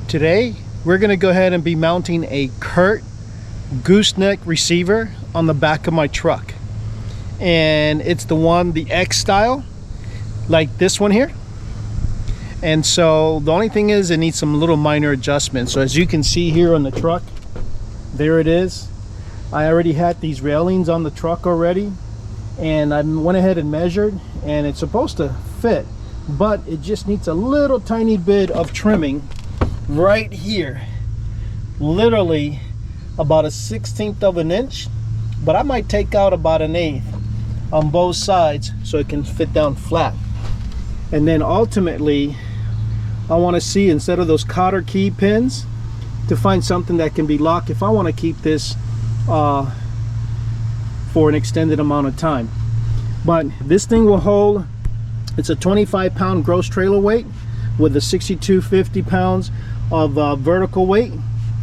Today we're going to go ahead and be mounting a Kurt gooseneck receiver on the back of my truck, and it's the X style, like this one here. And so the only thing is it needs some little minor adjustments. So as you can see here on the truck, there it is. I already had these railings on the truck already, and I went ahead and measured, and it's supposed to fit, but it just needs a little tiny bit of trimming right here, literally about a 1/16 of an inch, but I might take out about 1/8 on both sides so it can fit down flat. And then ultimately I want to see, instead of those cotter key pins, to find something that can be locked if I want to keep this for an extended amount of time. But this thing will hold, it's a 25-pound gross trailer weight with a 6,250 pounds of vertical weight,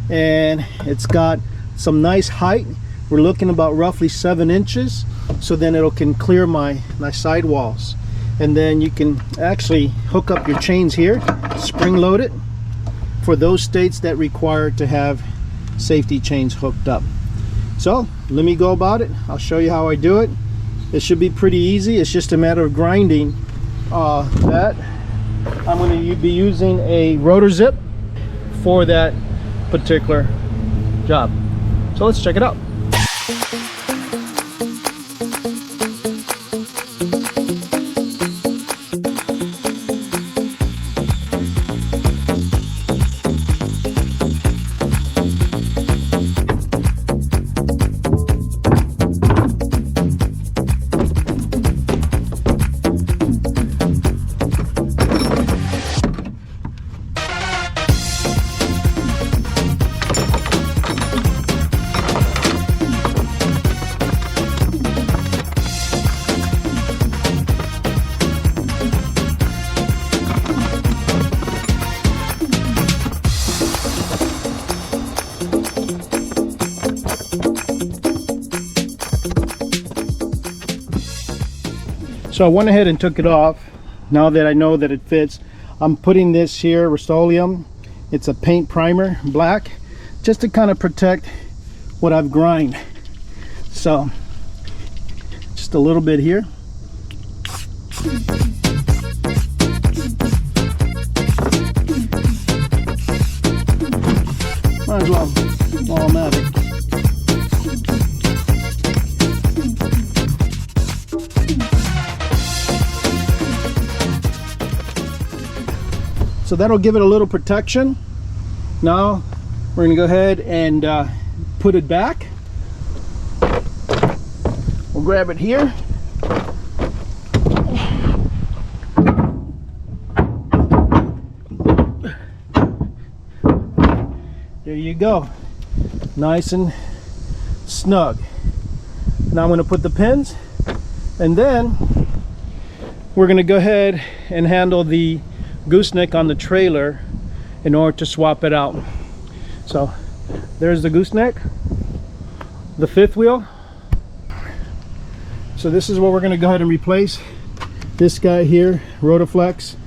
and it's got some nice height. We're looking about roughly 7 inches, so then it can clear my sidewalls. And then you can actually hook up your chains here, spring load it for those states that require to have safety chains hooked up. So let me go about it. I'll show you how I do it. It should be pretty easy. It's just a matter of grinding that. I'm going to be using a rotor zip for that particular job. So let's check it out. So I went ahead and took it off. Now that I know that it fits, I'm putting this here, Rust-Oleum. It's a paint primer, black, just to kind of protect what I've grind. So just a little bit here. Might as well while I'm at it. So that'll give it a little protection. Now we're gonna go ahead and put it back. We'll grab it here. There you go. Nice and snug. Now I'm gonna put the pins, and then we're gonna go ahead and handle the gooseneck on the trailer in order to swap it out. So there's the gooseneck, the fifth wheel. So this is what we're going to go ahead and replace. This guy here, Rotoflex.